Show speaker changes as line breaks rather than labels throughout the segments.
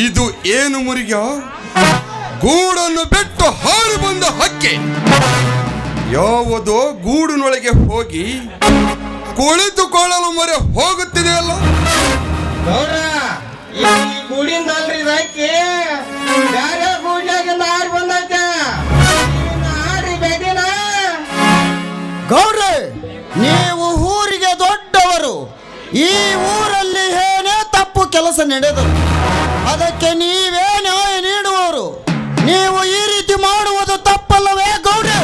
ಇದು ಏನು ಮುರಿಗ? ಗೂಡನ್ನು ಬಿಟ್ಟು ಹಾರಿ ಬಂದ ಹಕ್ಕಿ ಯಾವುದೋ ಗೂಡಿನೊಳಗೆ ಹೋಗಿ ಕುಳಿತುಕೊಳ್ಳಲು ಮೊರೆ ಹೋಗುತ್ತಿದೆಯಲ್ಲ.
ಗೂಡಿಂದಲ್ರಿ ಹಕ್ಕಿ ಬೇರೆ ಗೂಡ್ನಾಗಿಂದ ಹಾರಿ ಬಂದೈತೆ.
ಗೌಡ್ರೆ, ನೀವು ಊರಿಗೆ ದೊಡ್ಡವರು. ಈ ಊರಲ್ಲಿ ಏನೇ ತಪ್ಪು ಕೆಲಸ ನಡೆದರು ಅದಕ್ಕೆ ನೀವೇ ನ್ಯಾಯ ನೀಡುವವರು. ನೀವು ಈ ರೀತಿ ಮಾಡುವುದು ತಪ್ಪಲ್ಲವೇ ಗೌಡ್ರೆ?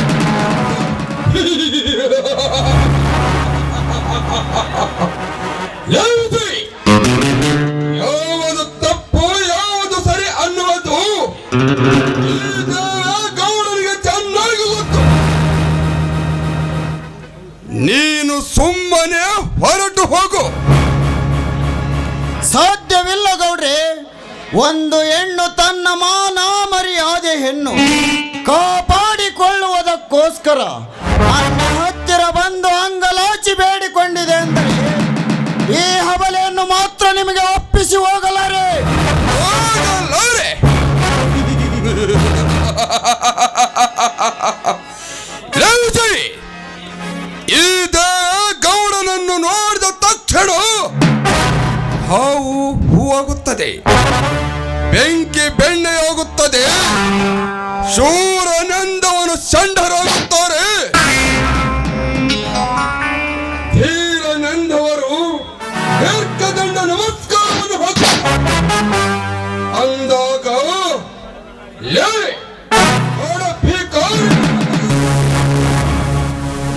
ಯಾವುದು ತಪ್ಪು ಯಾವುದು ಸರಿ ಅನ್ನುವುದು ಗೌಡರಿಗೆ ಚೆನ್ನಾಗಿ ಗೊತ್ತು. ನೀನು ಸುಮ್ಮನೆ ಹೊರಟು ಹೋಗು.
ಸಾಧ್ಯವಿಲ್ಲ ಗೌಡ್ರೆ. ಒಂದು ಹೆಣ್ಣು ತನ್ನ ಮಾನ ಮರ್ಯಾದೆ ಹೆಣ್ಣು ಕಾಪಾಡಿಕೊಳ್ಳುವುದಕ್ಕೋಸ್ಕರ ನನ್ನ ಹತ್ತಿರ ಬಂದು ಅಂಗಲಾಚಿ ಬೇಡಿಕೊಂಡಿದೆ ಅಂದರೆ ಈ ಹಬಲೆಯನ್ನು ಮಾತ್ರ ನಿಮಗೆ ಒಪ್ಪಿಸಿ ಹೋಗಲಾರೆ.
ಇದೇ ಗೌಡನನ್ನು ನೋಡಿದ ತಕ್ಷಣ ಹಾವು ಹೂವಾಗುತ್ತದೆ, ಬೆಂಕಿ ಬೆಣ್ಣೆಯಾಗುತ್ತದೆ, ಶೂರನೆಂದವನು ಷಂಡರಾಗುತ್ತಾರೆ, ಧೀರನೆಂದವರು ದೀರ್ಘದಂಡ ನಮಸ್ಕಾರವನ್ನು ಹಾಕುತ್ತಾರೆ. ಅಂದಾಗ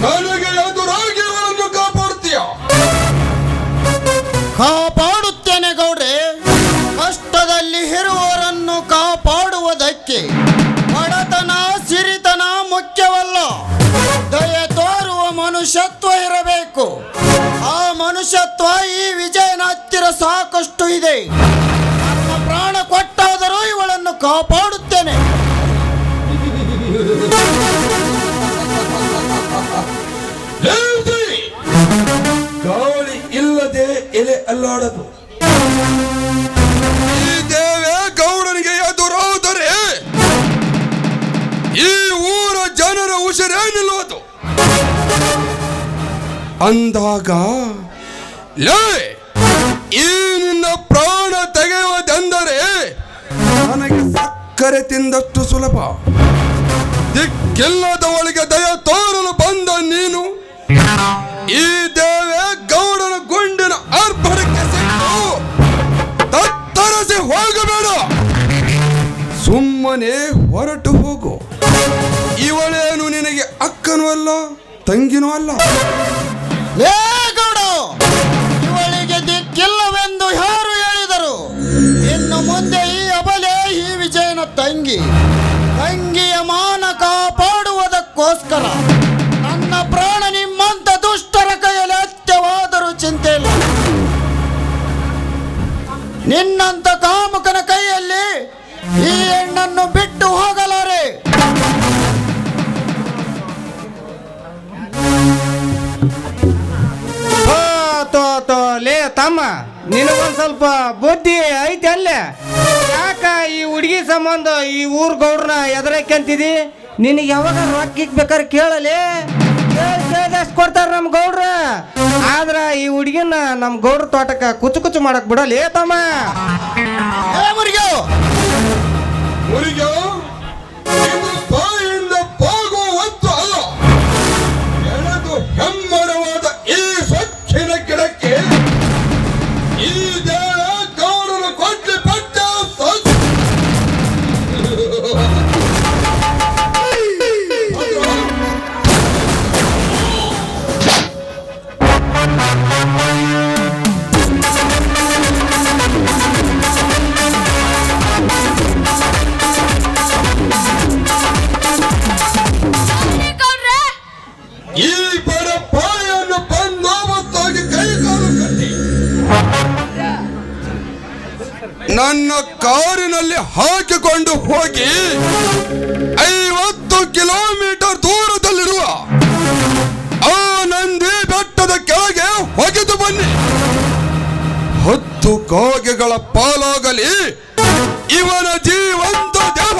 ನನಗೆ ಎದುರಾಗಿ ಅವರನ್ನು ಕಾಪಾಡುತ್ತೀಯ?
ಕಾಪಾಡುತ್ತೇನೆ ಗೌಡ್ರೆ. ಕಷ್ಟದಲ್ಲಿ ಇರುವವರನ್ನು ಕಾಪಾಡುವುದಕ್ಕೆ ಬಡತನ ಸಿರಿತನ ಮುಖ್ಯವಲ್ಲ. ದಯೆ ತೋರುವ ಮನುಷ್ಯತ್ವ ಇರಬೇಕು. ಆ ಮನುಷ್ಯತ್ವ ಈ ವಿಜಯನ ಹತ್ತಿರ ಸಾಕಷ್ಟು ಇದೆ. ನನ್ನ ಪ್ರಾಣ ಕೊಟ್ಟಾದರೂ ಇವಳನ್ನು ಕಾಪಾಡುತ್ತೇನೆ.
ಗಾಳಿ ಇಲ್ಲದೆ ಎಲೆ ಅಲ್ಲಾಡದು. ಈ ದೇವೇ ಗೌಡನಿಗೆ ಎದುರಾದರೆ ಈ ಊರ ಜನರ ಉಸಿರೇ ನಿಲ್ಲುವುದು. ಅಂದಾಗ ಈ ನಿನ್ನ ಪ್ರಾಣ ತೆಗೆಯುವುದೆಂದರೆ ನನಗೆ ಸಕ್ಕರೆ ತಿಂದಷ್ಟು ಸುಲಭ. ದಿಕ್ಕಿಲ್ಲದವಳಿಗೆ ದಯ ತೋರಲು ಬಂದ ನೀನು ಈ ದೇವೇ ಗೌಡನ ಗುಂಡಿನ ಅರ್ಪಣಕ್ಕೆ ಸಿಕ್ಕು ತತ್ತರಿಸಿ ಹೋಗಬೇಡ. ಸುಮ್ಮನೆ ಹೊರಟು ಹೋಗು. ಇವಳೇನು ನಿನಗೆ ಅಕ್ಕನೂ ಅಲ್ಲ ತಂಗಿನೂ ಅಲ್ಲ.
ಲೇ ಗೌಡ, ಇವಳಿಗೆ ದಿಕ್ಕಿಲ್ಲವೆಂದು ಯಾರು ಹೇಳಿದರು? ಇನ್ನು ಮುಂದೆ ಈ ಅಬಲೆ ಈ ವಿಜಯನ ತಂಗಿಯ ಮಾನ ಕಾಪಾಡುವುದಕ್ಕೋಸ್ಕರ ನನ್ನ ಪ್ರಾಣ ನಿಮ್ಮಂತ ದುಷ್ಟರ ಕೈಯಲ್ಲಿ ಹತ್ಯವಾದರೂ ಚಿಂತೆ ಇಲ್ಲ. ನಿನ್ನಂತ ಕಾಮುಕನ ಕೈಯಲ್ಲಿ ಈ ಹೆಣ್ಣನ್ನು ಬಿಟ್ಟು ಹೋಗಲಾರೆ.
ಲೇ ತಮ್ಮ, ನಿನಗೊಂದು ಸ್ವಲ್ಪ ಬುದ್ಧಿ ಐತೆ ಅಲ್ಲೇ? ಯಾಕ ಈ ಹುಡುಗಿ ಸಂಬಂಧ ಈ ಊರ್ ಗೌಡ್ರನ್ನ ಎದುರಕ್ಕಂತಿದಿ? ನಿನಗೆ ಯಾವಾಗ ರೊಕ್ಕ ಬೇಕಾದ್ರೆ ಕೇಳಲಿ, ಕೇಳಿದಷ್ಟು ಕೊಡ್ತಾರ ನಮ್ಮ ಗೌಡ್ರ. ಆದ್ರ ಈ ಹುಡುಗಿನ ನಮ್ಮ ಗೌಡ್ರ ತೋಟಕ್ಕೆ ಕುಚ್ಚು ಕುಚ್ಚು ಮಾಡಕ್ ಬಿಡಲಿ ತಮ್ಮ.
ಹೆಮ್ಮರವಾದ ಈ ಸ್ವಚ್ಛನ ಗಿಡಕ್ಕೆ ಈ ದೇವ ಗೌಡನ ಕೊಟ್ಲಿ ಪಟ್ಟ ಈ ಬಡ ಪಾಯನ್ನು ಬಂದೋಬತ್ತಾಗಿ ಕೈಕಾಲು ಕಟ್ಟಿ ನನ್ನ ಕಾರಿನಲ್ಲಿ ಹಾಕಿಕೊಂಡು ಹೋಗಿ 50 ಕಿಲೋಮೀಟರ್ ದೂರದಲ್ಲಿರುವ ಆ ನಂದಿ ಬೆಟ್ಟದ ಕೆಳಗೆ ಒಗೆದು ಬನ್ನಿ. 10 ಕಾಗೆಗಳ ಪಾಲಾಗಲಿ ಇವನ ಜೀವಂತ ದೇಹ.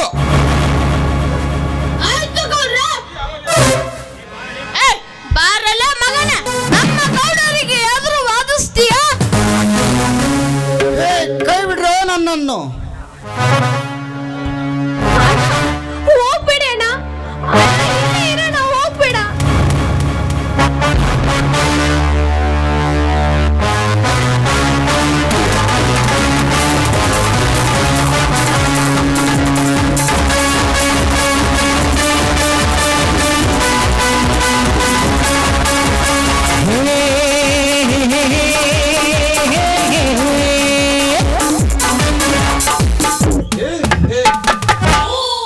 ಬಾರಲ್ಲ ಮಗನ, ನಮ್ಮ ಗೌಡರಿಗೆ ಎದುರು ವಾದಿಸ್ತೀಯ?
ಕೈ ಬಿಡ್ರೋ ನನ್ನನ್ನು.
ಹೋಗ್ಬೇಡ ಅಣ್ಣ, ಇರೋಣ, ಹೋಗ್ಬೇಡ.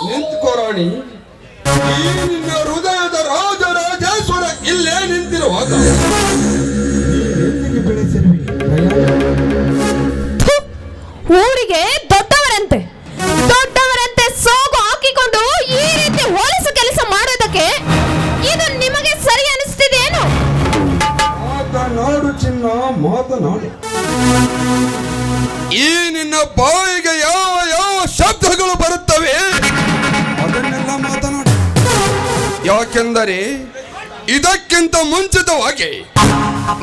ನಿಂತ್ಕೋರಾಣಿ, ಈ ನಿನ್ನ ಹೃದಯದ ರಾಜರಾಜೇಶ್ವರ ಇಲ್ಲೇ ನಿಂತಿರುವಾಗ ಬೆಳೆಸಿರುವಿ.
ಊರಿಗೆ ದೊಡ್ಡವರಂತೆ ಸೋಗು ಹಾಕಿಕೊಂಡು ಈ ರೀತಿ ಹೋಲಿಸು ಕೆಲಸ ಮಾಡೋದಕ್ಕೆ ಇದು ನಿಮಗೆ ಸರಿ ಅನಿಸ್ತಿದೇನು?
ಮಾತನಾಡು ಚಿನ್ನ, ಮಾತನಾಡು. ಈ ನಿನ್ನ ಬಾಯಿಗೆ ಯಾವ ಯಾವ ಶಬ್ದಗಳು ಬರುತ್ತವೆ ಅದನ್ನೆಲ್ಲ ಮಾತನಾಡು. ಯಾಕೆಂದರೆ ಇದಕ್ಕಿಂತ ಮುಂಚಿತವಾಗಿ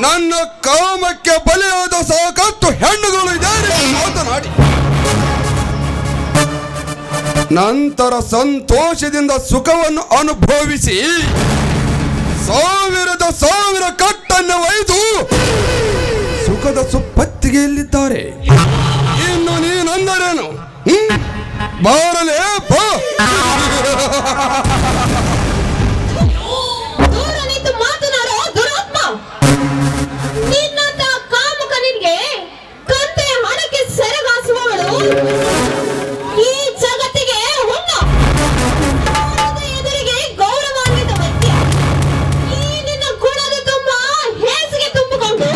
ನನ್ನ ಕಾಮಕ್ಕೆ ಬಲಿಯಾದ ಸಾಕಷ್ಟು ಹೆಣ್ಣುಗಳು ಇದೆ ಮಾತನಾಡಿ. ನಂತರ ಸಂತೋಷದಿಂದ ಸುಖವನ್ನು ಅನುಭವಿಸಿ ಸಾವಿರ ಕಟ್ಟನ್ನು ಒಯ್ದು ಸುಖದ ಸುಪ್ಪತ್ತಿಗೆಯಲ್ಲಿದ್ದಾರೆ. ಇನ್ನು ನೀನಂದರೇನು? ಬಾರಲೇ ಬಾ.
ದೂರ ನಿಂತು ಮಾತನಾಡೋ ದುರಾತ್ಮ, ನಿನ್ನಂತ ಕಾಮುಕನಿಗೆ ಕಂತೆ ಹಣಕ್ಕೆ ಸೆರಗಾಸುವವಳು ಈ ಜಗತ್ತಿಗೆ ಹುಣ್ಣು. ಎದುರಿಗೆ ಗೌರವಾನ್ವಿತ ವ್ಯಕ್ತಿ ಈ ನಿನ್ನ ಗುಣದ ತುಂಬ ಹೇಸಿಗೆ ತುಂಬಿಕೊಂಡು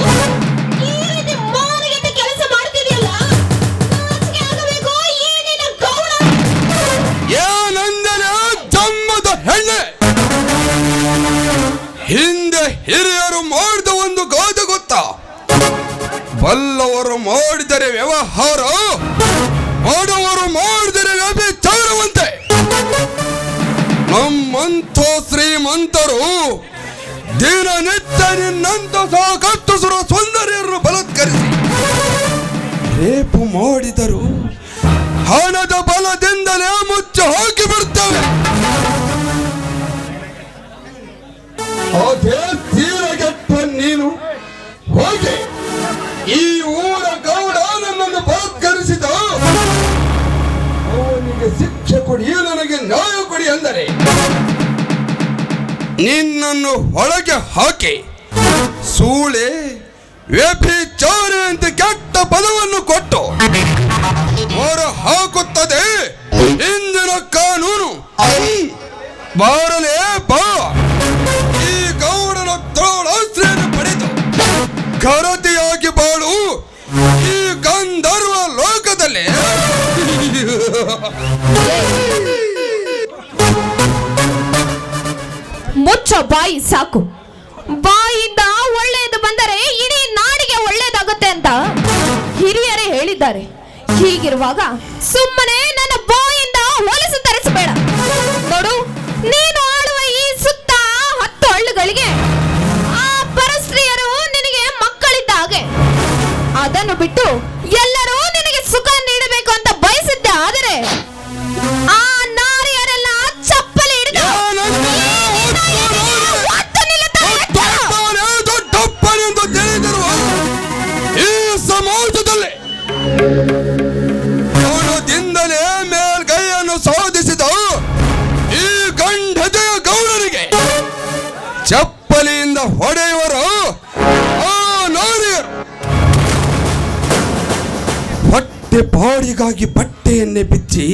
ಈ ರೀತಿ ಮಾನಗತೆ ಕೆಲಸ ಮಾಡ್ತಿದೆಯಲ್ಲ, ನಾಚಿಕೆ ಆಗಬೇಕು ಈ ನಿನ್ನ ಗೌಡ.
ಏನಂದರೆ ಜಮ್ಮದ ಹೆಣ್ಣೆ, ಹಿಂದೆ ಹಿರಿಯರು ಮಾಡಿದ ಒಂದು ಗಾದೆ ಗೊತ್ತಾ? ಬಲ್ಲವರು ಮಾಡಿದರೆ ವ್ಯವಹಾರ, ಮಾಡುವವರು ಮಾಡಿದರೆ ವ್ಯಭಿಚಾರವಂತೆ. ನಮ್ಮಂಥ ಶ್ರೀಮಂತರು ದಿನನಿತ್ಯ ನಿನ್ನಂತ ಸಾಕಷ್ಟು ಸುರ ಸುಂದರಿಯರನ್ನು ಬಲಾತ್ಕರಿಸಿ ರೇಪು ಮಾಡಿದರು ಹಣದ ಬಲದಿಂದಲೇ ಮುಚ್ಚಿ ಹಾಕಿ ಬಿಡ್ತವೆ. ಅದೇ ತೀರಗೆಟ್ಟ ನೀನು ಹೋಗಿ ಈ ಊರ ಗೌಡ ನನ್ನನ್ನು ಬಲಾತ್ಕರಿಸಿದ, ಅವನಿಗೆ ಶಿಕ್ಷೆ ಕೊಡಿ, ನನಗೆ ನ್ಯಾಯ ಕೊಡಿ ಅಂದರೆ ನಿನ್ನನ್ನು ಒಳಗೆ ಹಾಕಿ ಸೂಳೆ ವ್ಯಭಿಚಾರಿ ಅಂತ ಕೆಟ್ಟ ಪದವನ್ನು ಕೊಟ್ಟು ಹೊರ ಹಾಕುತ್ತದೆ ಇಂದಿನ ಕಾನೂನು. ಬಾರಲೇ ಬಾ. ಈ ಗೌಡನ ತೋಳಾಸ್ತ್ರೆಯನ್ನು ಪಡೆದು ಕರತೆಯಾಗಿ ಬಾಳು ಈ ಗಂಧರ್ವ ಲೋಕದಲ್ಲಿ.
ಮುಚ್ಚ ಬಾಯಿ ಸಾಕು. ಬಾಯಿಂದ ಒಳ್ಳೆಯದು ಬಂದರೆ ಇಡೀ ನಾಡಿಗೆ ಒಳ್ಳೆಯದಾಗುತ್ತೆ ಅಂತ ಹಿರಿಯರೇ ಹೇಳಿದ್ದಾರೆ. ಹೀಗಿರುವಾಗ ಸುಮ್ಮನೆ ನನ್ನ ಬಾಯಿಂದ ಹೊಲಸು ತರಿಸಬೇಡ. ನೋಡು, ನೀನು ಆಳುವ ಈ ಸುತ್ತ 10 ಹಳ್ಳಿಗಳಿಗೆ ಆ ಪರಸ್ತ್ರೀಯರು ನಿನಗೆ ಮಕ್ಕಳಿದ್ದ ಹಾಗೆ. ಅದನ್ನು ಬಿಟ್ಟು ಎಲ್ಲರೂ ನಿನಗೆ ಸುಖ ನೀಡಬೇಕು ಅಂತ ಬಯಸಿದ್ದೆ ಆದರೆ ಆ ನಾರಿಯರೆಲ್ಲ ಚಪ್ಪಲಿ ಹಿಡಿದು
ಈ ಸಮಾಜದಲ್ಲಿ ಹಣದಿಂದಲೇ ಮೇಲ್ಗೈಯನ್ನು ಸಾಧಿಸಿದ ಈ ಗಂಡದೆಯ ಗೌಡರಿಗೆ ಚಪ್ಪಲಿಯಿಂದ ಹೊಡೆಯುವರು ಆ ನಾರಿಯರು. ಹೊಟ್ಟೆ ಬಾಡಿಗಾಗಿ ಬಟ್ಟೆಯನ್ನೇ ಬಿಚ್ಚಿ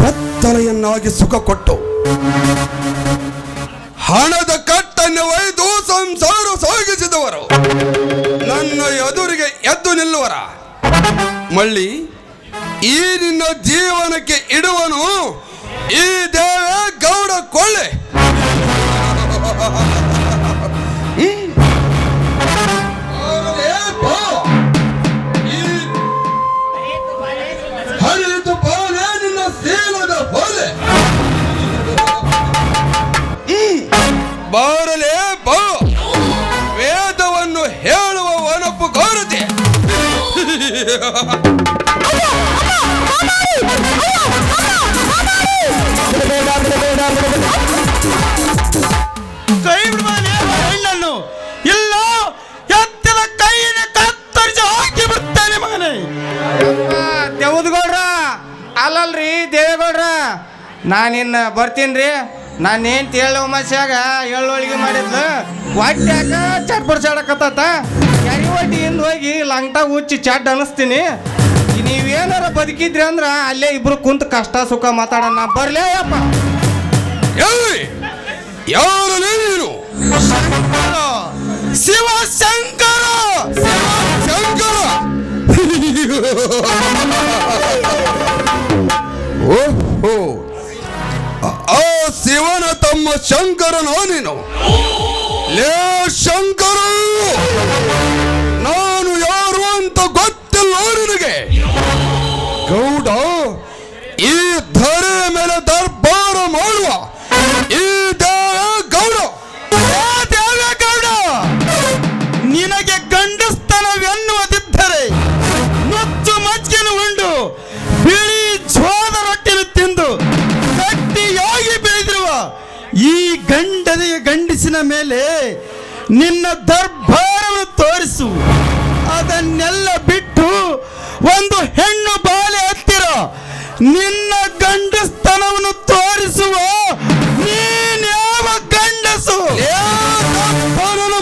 ಕತ್ತಲೆಯನ್ನಾಗಿ ಸುಖ ಕೊಟ್ಟು ಹಣದ ಕಟ್ಟನ್ನು ಒಯ್ದು ಸಂಸಾರ ಸಾಗಿಸಿದವರು ನನ್ನ ಎದುರಿಗೆ ಎದ್ದು ನಿಲ್ಲುವರ. ಮಳ್ಳಿ, ಈ ನಿನ್ನ ಜೀವನಕ್ಕೆ ಇಡುವನು ಈ ದೇವೇ ಗೌಡ ಕೊಳ್ಳೆ.
ಕೈ ಬಿಡುವಾನೆ ಹೆಣ್ಣನ್ನು ಇಲ್ಲ ಎತ್ತಿದ ಕೈಯನ್ನು ಕತ್ತರಿಸಿ ಹಾಕಿ ಬಿಡ್ತಾನೆ ಮಗನೇ.
ದೇವದಗೌಡ್ರ ಅಲ್ಲಲ್ರಿ ದೇವೇಗೌಡ್ರ ನಾನಿನ್ನ ಬರ್ತೀನಿ ರೀ. ನಾನೇನು ತೇಳು ಮಸ್ಯಾಗ ಎಳ್ಳೊಳಿಗೆ ಮಾಡಿದ್ಲು ಹೊಟ್ಟೆ ಯಾಕ ಚಟ್ಪಡ್ಸಾಡಕತ್ತ ಯಾರಿ ಹೊಟ್ಟಿಯಿಂದ ಹೋಗಿ ಲಂಗ್ಟಾಗ ಹುಚ್ಚಿ ಚಡ್ ಅನಿಸ್ತೀನಿ. ನೀವೇನಾರ ಬದುಕಿದ್ರಿ ಅಂದ್ರ ಅಲ್ಲೇ ಇಬ್ರು ಕುಂತ ಕಷ್ಟ ಸುಖ ಮಾತಾಡೋಣ ಬರ್ಲೇ ಅಪ್ಪ.
ಯಾರನೇ ನೀನು?
ಶಿವಶಂಕರ
ಶಂಕರ. ಓಹೋ, ಆ ಶಿವನ ತಮ್ಮ ಶಂಕರನೋ ನೀನು? ಲೇ ಶಂಕರ, ನಾನು ಯಾರು ಅಂತ ಗೊತ್ತಿಲ್ಲ ನಿನಗೆ? ಗೌಡ, ಈ ಧರೆ ಮೇಲೆ ದರ್ಬಾರ ಮಾಡುವ ಈ ದೇವೇಗೌಡ.
ದೇವೇಗೌಡ, ನಿನಗೆ ಗಂಡಸ್ತನವೆನ್ನುವುದಿದ್ದರೆ ನುಚ್ಚು ಮಜ್ಜಿನ ಉಂಡು ಬಿಳಿ ಜೋದ ರೊಟ್ಟಿನ ತಿಂದು ಗಟ್ಟಿಯಾಗಿ ಬೆಳೆದಿರುವ ಈ ಗಂಡಸಿನ ಮೇಲೆ ನಿನ್ನ ದರ್ಬಾರವನ್ನು ತೋರಿಸು. ಅದನ್ನೆಲ್ಲ ಬಿಟ್ಟು ಒಂದು ಹೆಣ್ಣು ಬಾಲೆ ಹತ್ತಿರ ನಿನ್ನ ಗಂಡಸ್ತನವನ್ನು ತೋರಿಸುವ ನೀನ್ಯಾವ ಗಂಡಸು?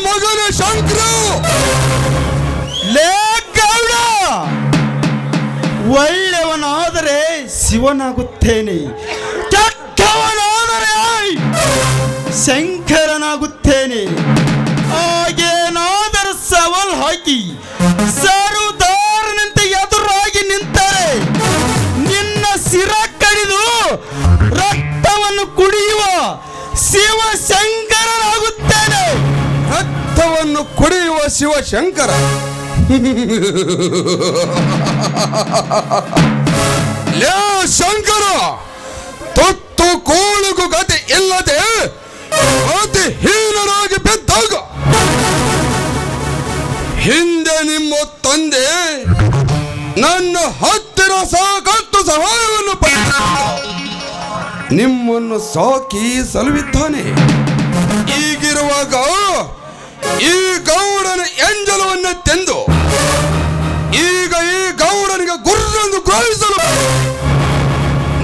ಮಗನ ಶಂಕರ.
ಲೇ ಗೌಡ, ಒಳ್ಳೆಯವನಾದರೆ ಶಿವನಾಗುತ್ತೇನೆ, ಕೆಟ್ಟವನಾದರೆ ಶಂಕರನಾಗುತ್ತೇನೆ. ಹಾಗೇನಾದರೂ ಸವಾಲ್ ಹಾಕಿ ಸರುದಾರನಂತೆ ಎದುರಾಗಿ ನಿಂತರೆ ನಿನ್ನ ಸಿರ ಕಡಿದು ರಕ್ತವನ್ನು ಕುಡಿಯುವ ಶಿವಶಂಕರನಾಗುತ್ತೇನೆ.
ರಕ್ತವನ್ನು ಕುಡಿಯುವ ಶಿವಶಂಕರ. ಲೇ ಶಂಕರ, ತೊತ್ತು ಕೋಳಿಗೂ ಗತಿ ಇಲ್ಲದೆ ಅತಿ ಹೀನರಾಗಿ ಬಿದ್ದಾಗ ಹಿಂದೆ ನಿಮ್ಮ ತಂದೆ ನನ್ನ ಹತ್ತಿರ ಸಾಕಷ್ಟು ಸಹಾಯವನ್ನು ಪಡೆದ ನಿಮ್ಮನ್ನು ಸಾಕಿ ಸಲುವಿದ್ದಾನೆ. ಈಗಿರುವಾಗ ಈ ಗೌಡನ ಎಂಜಲವನ್ನು ತೆಂದು ಈಗ ಈ ಗೌಡನಿಗೆ ಗುರ್ರನ್ನು ಗ್ರಹಿಸಲು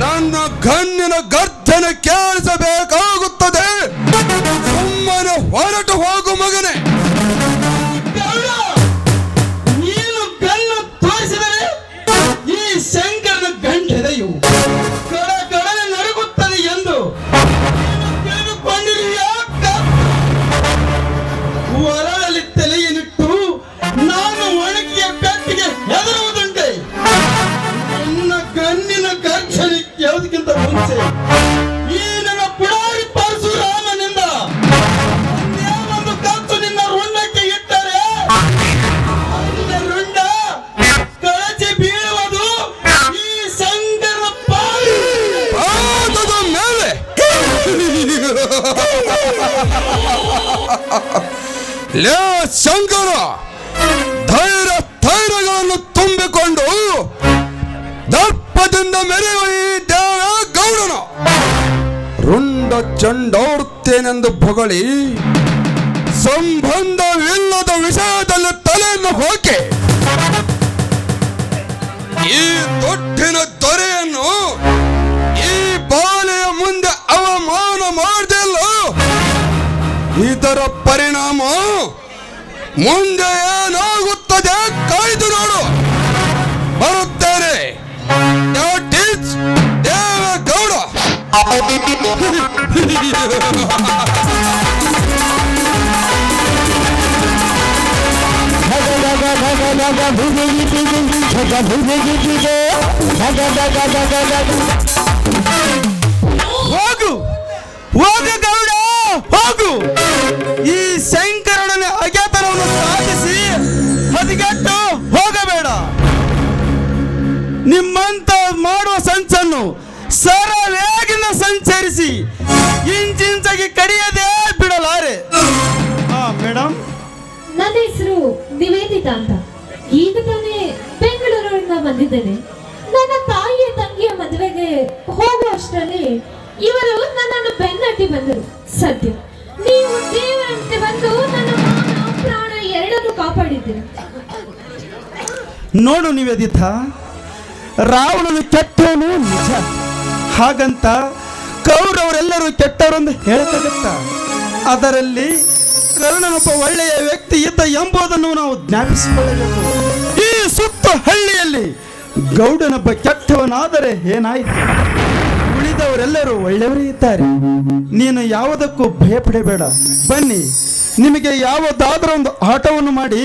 ನನ್ನ ಗಣ್ಯನ ಗರ್ಜನೆ ಕೇಳಿಸಬೇಕಾಗುತ್ತದೆ. ಸುಮ್ಮನೆ ಹೊರಟು ಹೋಗು ಮಗನೇ.
ನೀನು ಗಣ್ಣು ತೋರಿಸಿದರೆ ಈ ಶಂಕರನ ಗಂಟೆದೆಯು ಕಡನೆ ನಡುಗುತ್ತದೆ ಎಂದು ತಿಳಿದುಕೊಂಡಿರುವೆಯಾ? ಹೊರಳಲ್ಲಿ ತಲೆಯನ್ನಿಟ್ಟು ನಾನು ಒಣಗಿಯ ಪೆಟ್ಟಿಗೆ ಹೆದರುವುದುಂಟೆ. ನನ್ನ ಗಣ್ಣಿನ ಗರ್ಜನೆ ಕೇಳುವುದಕ್ಕಿಂತ ಮುಂಚೆ ಈ ನನ್ನ ಪುಡಾರಿ ಪರಶುರಾಮನಿಂದ ಒಂದು ಕತ್ತು ನಿನ್ನ ರುಂಡಕ್ಕೆ ಇಟ್ಟರೆ ನಿನ್ನ ರುಂಡ ಕಳಚಿ ಬೀಳುವುದು ಈ ಶಂಕರನ
ಪಾದದ ಮೇಲೆ. ಲೇ ಶಂಕರ, ಧೈರ್ಯಗಳನ್ನು ತುಂಬಿಕೊಂಡು ದರ್ಪದಿಂದ ಮೆರೆಯುವ ಈ ದೇವೇಗೌಡನ ರುಂಡ ಚಂಡಾಡುತ್ತೇನೆಂದು ಹೊಗಳಿ ಸಂಬಂಧವಿಲ್ಲದ ವಿಷಯದಲ್ಲಿ ತಲೆಯನ್ನು ಹೋಗಿ ಈ ದೊಡ್ಡಿನ ದೊರೆಯನ್ನು ಈ ಬಾಲೆಯ ಮುಂದೆ ಅವಮಾನ ಮಾಡಿದೆಲ್ಲ. ಇದರ ಪರಿಣಾಮ ಮುಂದೆ ಏನಾಗುತ್ತದೆ ಕಾಯ್ದು ನೋಡು. ಬರುತ್ತೇನೆ. ದೇವೇಗೌಡ.
ಹೋಗು ಹೋಗು ಗೌಡ ಹೋಗು. ಈ ಶಂಕರನ ಅಜ್ಞಾತನವನ್ನು ಸಾಧಿಸಿ ಹದಿಗೆಟ್ಟು ಹೋಗಬೇಡ. ನಿಮ್ಮಂತ ಮಾಡುವ ಸಂಚನ್ನು ಸರವೇಗಿನ ಸಂಚರಿಸಿ ಇಂಚಿಂಚಾಗಿ ಕಡಿಯದೆ ಬಿಡಲಾರೆ. ಮೇಡಮ್,
ನನ್ನ ಹೆಸರು ನಿವೇದಿತಾ ಅಂತ. ಈಗ ತಾನೇ ಬೆಂಗಳೂರು ಬಂದಿದ್ದೇನೆ. ನನ್ನ ತಾಯಿಯ ತಂಗಿಯ ಮದುವೆಗೆ ಹೋಗುವಷ್ಟರಲ್ಲಿ ಇವರು ನನ್ನನ್ನು ಬೆನ್ನಟ್ಟಿ ಬಂದರು. ಸದ್ಯ ನೀವು ದೇವರಂತೆ ಬಂದು ನನ್ನ ಮಾನ ಪ್ರಾಣ ಎರಡನ್ನು ಕಾಪಾಡಿದ್ದೀರಿ.
ನೋಡು ನಿವೇದಿತ, ರಾವಣನು ಕೆಟ್ಟವನು ನಿಜ, ಹಾಗಂತ ಕೌರವರೆಲ್ಲರೂ ಕೆಟ್ಟವರೆಂದು ಹೇಳಕ್ಕಾಗತ್ತ? ಅದರಲ್ಲಿ ಕರ್ಣನೊಬ್ಬ ಒಳ್ಳೆಯ ವ್ಯಕ್ತಿ ಇದ್ದ ಎಂಬುದನ್ನು ನಾವು ಜ್ಞಾಪಿಸಿಕೊಳ್ಳಬೇಕು. ಈ ಸುತ್ತ ಹಳ್ಳಿಯಲ್ಲಿ ಗೌಡನೊಬ್ಬ ಕೆಟ್ಟವನಾದರೆ ಏನಾಯಿತು? ಉಳಿದವರೆಲ್ಲರೂ ಒಳ್ಳೆಯವರೇ ಇದ್ದಾರೆ. ನೀನು ಯಾವುದಕ್ಕೂ ಭಯಪಡಬೇಡ. ಬನ್ನಿ, ನಿಮಗೆ ಯಾವುದಾದ್ರೂ ಒಂದು ಆಟವನ್ನು ಮಾಡಿ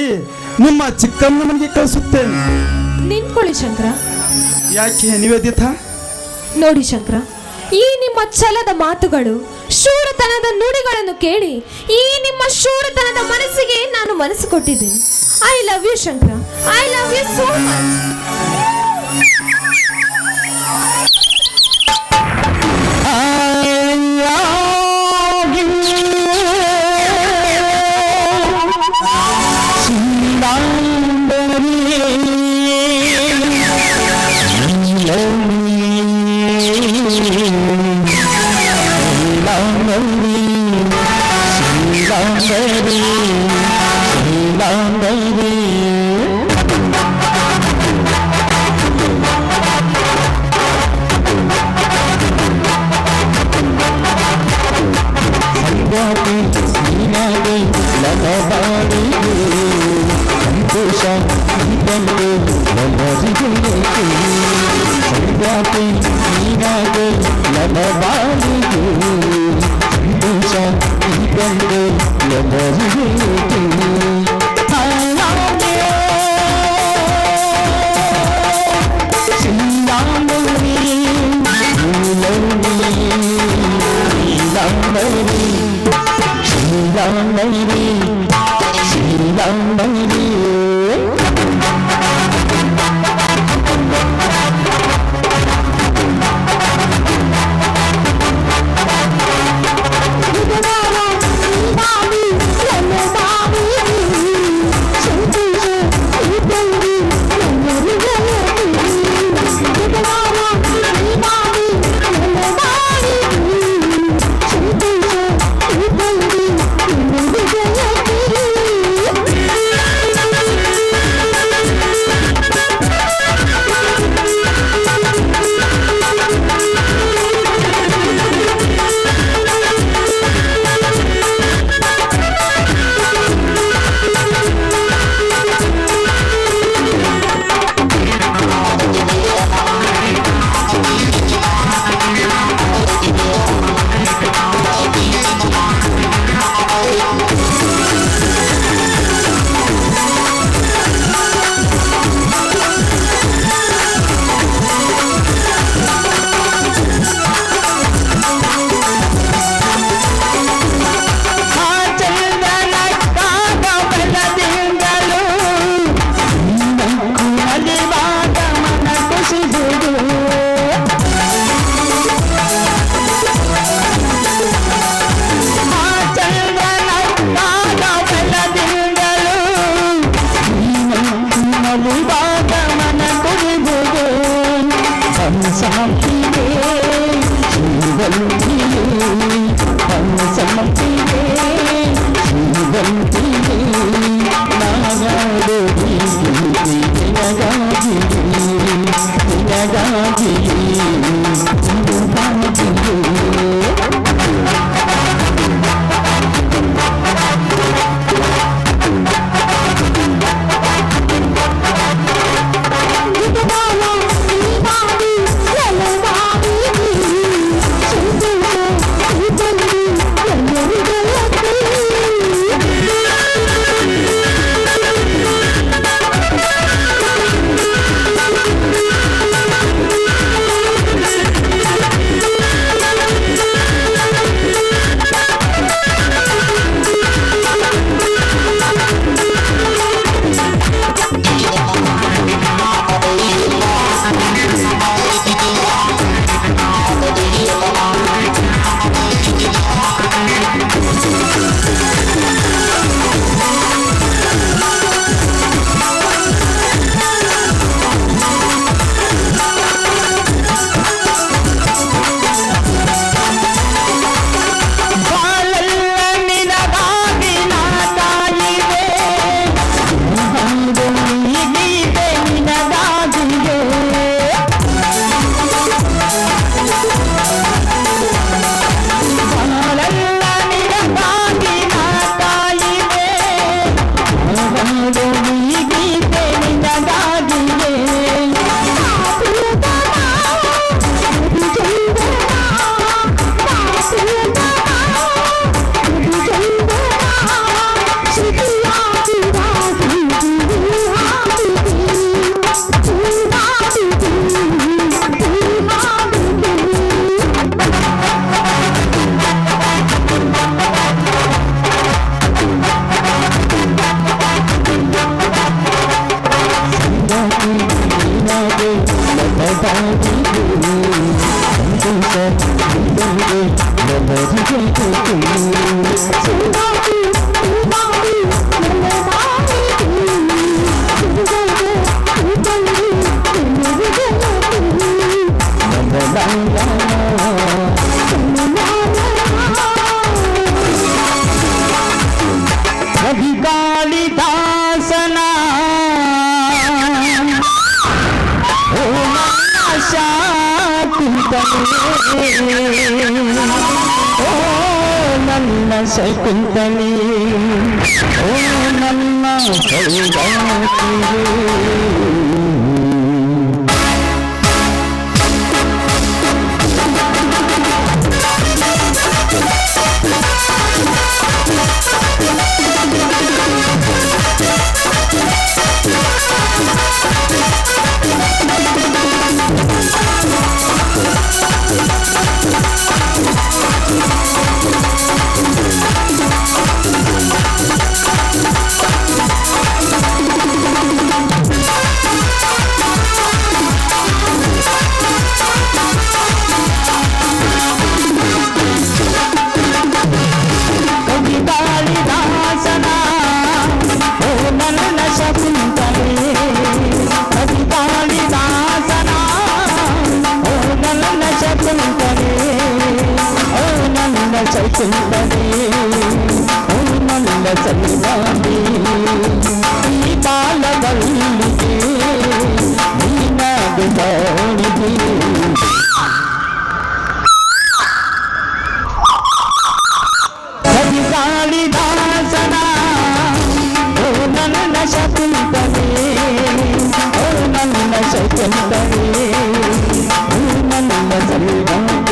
ನಿಮ್ಮ ಚಿಕ್ಕಮ್ಮ ಮನೆಗೆ ಕಳಿಸುತ್ತೇನೆ.
ನಿಂತ್ಕೊಳ್ಳಿ ಶಂಕರ.
ಯಾಕೆ ನಿವೇದಿತ?
ನೋಡಿ ಶಂಕರ, ಈ ನಿಮ್ಮ ಛಲದ ಮಾತುಗಳು, ಶೂರತನದ ನುಡಿಗಳನ್ನು ಕೇಳಿ ಈ ನಿಮ್ಮ ಶೂರತನದ ಮನಸ್ಸಿಗೆ ನಾನು ಮನಸ್ಸು ಕೊಟ್ಟಿದ್ದೀನಿ. I love you Shankara, I love you so much.
ಓ ನನ್ನ ಶಕುಂತಲೆ ಓ ನನ್ನ ಸೌಭಾಗ್ಯವೇ. ಚೈತನ್ಯನೇ ಓ ನನ್ನ ಚಂದ್ರನೇ ಈ ಬಾಲದಲ್ಲಿಗೆ ನೀನಾಗಿ ಬಾಳಿದೆ. ಕವಿಗಾಳಿ ದಾಸನ ಓ ನನ್ನ ಶಕುಂತಲೆ ಓ ನನ್ನ ಚೈತನ್ಯನೇ ಓ ನನ್ನ ಚಂದ್ರನೇ.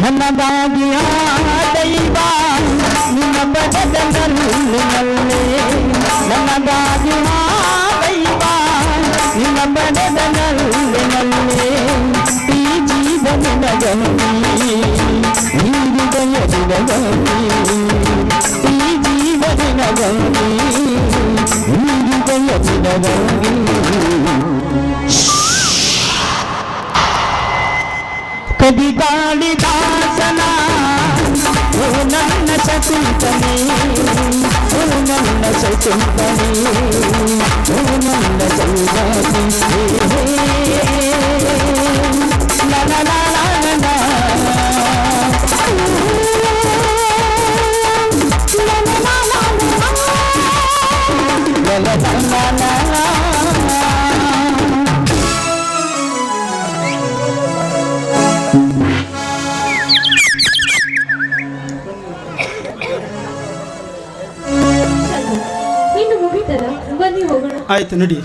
ನನ್ನದಾಗಿ ದೈವ ನಿನ್ನ ಪದದ ನಲ್ಲಿನಲ್ಲೇ ನನ್ನದಾಗಿ ದೈವ ನಿನ್ನ ಪದದ ನಲ್ಲಿನಲ್ಲೇ ಈ ಜೀವನದಲ್ಲಿ ನೀರಿದಯದಿರಲಿ ಈ ಜೀವನದಲ್ಲಿ ನೀರಿದಯದಿರಲಿ. ಕವಿಗಾಳಿ ದಾಸನ ಓ ನನ್ನ ಶಕುಂತಲೆ ಓ ನನ್ನ ಶಕುಂತಲೆ ಓ ನನ್ನ ಸೌಭಾಗ್ಯವೇ. ಲ ಲ ಲ ಲ ಲ ಲ ಲ ಲ ಲ.
ಇನ್ನು ಮುಗಿತದ, ಬನ್ನಿ ಹೋಗೋಣ.
ಆಯ್ತು ನಡಿ.